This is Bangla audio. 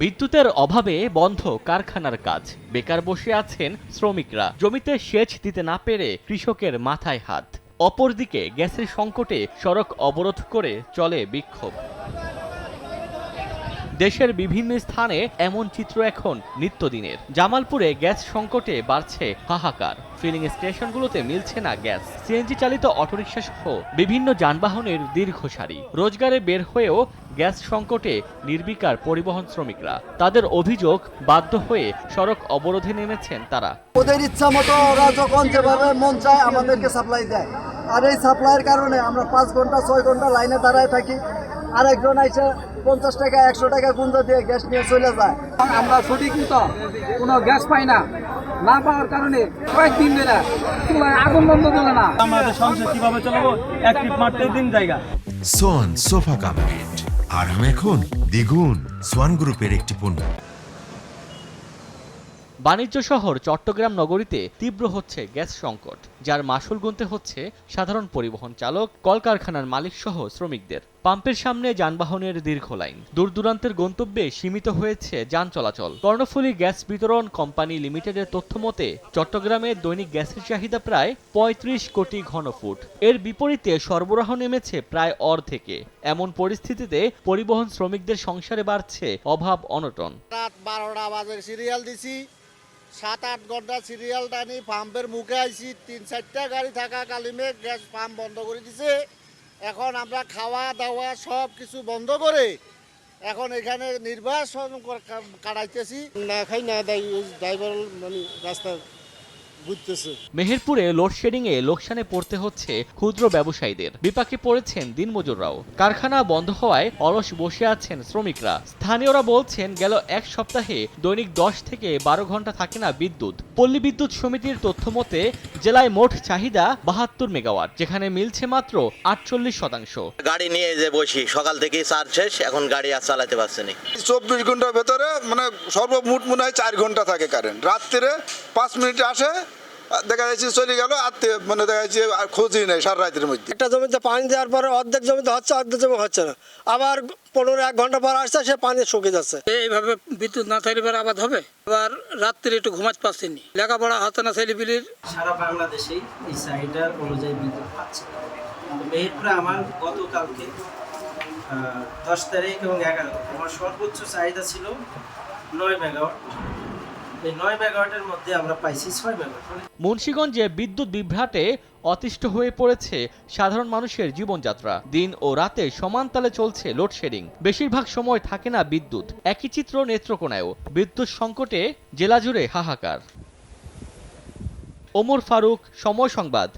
বিদ্যুতের অভাবে বন্ধ কারখানার কাজ, বেকার বসে আছেন শ্রমিকরা। জমিতে সেচ দিতে না পেরে কৃষকের মাথায় হাত। অপরদিকে গ্যাসের সংকটে সড়ক অবরোধ করে চলে বিক্ষোভ। দেশের বিভিন্ন স্থানে এমন চিত্র এখন নিত্যদিনের। জামালপুরে গ্যাস সংকটে বাড়ছে হাহাকার। ফিলিং স্টেশনগুলোতে মিলছে না গ্যাস। সিএনজি চালিত অটোরিকশা সহ বিভিন্ন যানবাহনের দীর্ঘ সারি। রোজগারে বের হয়েও গ্যাস সংকটে নির্বিকার পরিবহন শ্রমিকরা। তাদের অভিযোগ, বাধ্য হয়ে সড়ক অবরোধে নেমেছেন তারা। ওদের ইচ্ছা মতো ওরা যখন যেভাবে মন চায় আমাদেরকে সাপ্লাই দেয়, আর এই সাপ্লাইয়ের কারণে আমরা 5 ঘন্টা 6 ঘন্টা লাইনে দাঁড়ায় থাকি। আর একজন আইসা 50 টাকা 100 টাকা গুঞ্জা দিয়ে গ্যাস নিয়ে চলে যায়। আমরা সঠিক মতো কোনো গ্যাস পাই না, না পাওয়ার কারণে কয়েকদিন ধরে চুলায় আগুন বন্ধ করে না। আমাদের সংসার কিভাবে চালাবো, এক টিপ মারতে দিন জায়গা। সোয়ান সোফা কাম বেড, আরাম এখন দ্বিগুণ। সোয়ান গ্রুপের একটি পণ্য। বাণিজ্য শহর চট্টগ্রাম নগরীতে তীব্র হচ্ছে গ্যাস সংকট, যার মাসুল গুনতে হচ্ছে সাধারণ পরিবহন চালক, কলকারখানার মালিক সহ শ্রমিকদের। পাম্পের সামনে যানবাহনের দীর্ঘ লাইন। দূর দূরান্তের গন্তব্যে সীমিত হয়েছে যান চলাচল। কর্ণফুলী গ্যাস বিতরণ কোম্পানি লিমিটেডের তথ্য মতে চট্টগ্রামে দৈনিক গ্যাসের চাহিদা প্রায় 35 কোটি ঘনফুট। এর বিপরীতে সরবরাহ নেমেছে প্রায় অর্ধেকে। এমন পরিস্থিতিতে পরিবহন শ্রমিকদের সংসারে বাড়ছে অভাব অনটন। রাত 12টা বাজে সিরিয়াল দিছি, 7-8 ঘন্টা সিরিয়াল টানি পাম্পের মুখে আইছি। 3-4টা গাড়ি থাকা কালিমে গ্যাস পাম্প বন্ধ করে দিছে। এখন আমরা খাওয়া দাওয়া সব কিছু বন্ধ করে এখন এখানে নির্বাচন কাটাইতেছি। না খাই না দেয় ড্রাইভার মানে রাস্তা ঘুরতেছে। মেহেরপুরে লোডশেডিং এ লোকসানে পড়তে হচ্ছে ক্ষুদ্র ব্যবসায়ীদের। বিপাকে পড়েছেন দিনমজুররাও। কারখানা বন্ধ হওয়ায় অলস বসে আছেন শ্রমিকরা। স্থানীয়রা বলছেন গেল এক সপ্তাহে দৈনিক 10 থেকে 12 ঘন্টা থাকে না বিদ্যুৎ। পল্লী বিদ্যুৎ সমিতির তথ্য মতে জেলায় মোট চাহিদা 72 মেগাওয়াট, যেখানে মিলছে মাত্র 48%। গাড়ি নিয়ে যে বসি, সকাল থেকে চার্জ শেষ, এখন গাড়ি আর চালাতে পারছে না। 24 ঘন্টার ভেতরে মানে সর্বমোট মনে হয় 4 ঘন্টা থাকে কারেন্ট। রাত্রে 5 মিনিটে আসে, দেখা যাচ্ছে চলে গেল। আর মানে দেখা যাচ্ছে আর খোঁজই নেই সারা রাতের মধ্যে। একটা জমিতে পানি দেওয়ার পরে অর্ধেক জমিতে হচ্ছে, অর্ধেক জমি হচ্ছে না। আবার 15-1 ঘন্টা পর আসছে, সে পানি শুকিয়ে যাচ্ছে। এইভাবে বিদ্যুৎ না থাকলে পরে আবাদ হবে। আবার রাত্রে একটু ঘুমাতে পারছেনি, লেখাপড়া হচ্ছে না ছেলেপিলির। সারা বাংলাদেশেই এই চাহিদা অনুযায়ী বিদ্যুৎ পাচ্ছে। মেহেরপুরে আমার গতকালকে 10 তারিখ এবং 11 তারিখ আমার সর্বোচ্চ চাহিদা ছিল 9 মেগাওয়াট। এই 9 মেগাওয়াটের মধ্যে আমরা পাইছি 6 মেগাওয়াট। মুন্সিগঞ্জে বিদ্যুৎ বিভ্রাটে অতিষ্ঠ হয়ে পড়েছে সাধারণ মানুষের জীবনযাত্রা। দিন ও রাতে সমান তালে চলছে লোডশেডিং। বেশিরভাগ সময় থাকে না বিদ্যুৎ। একই চিত্র নেত্রকোনায়ও। বিদ্যুৎ সংকটে জেলা জুড়ে হাহাকার। ওমর ফারুক, সময় সংবাদ।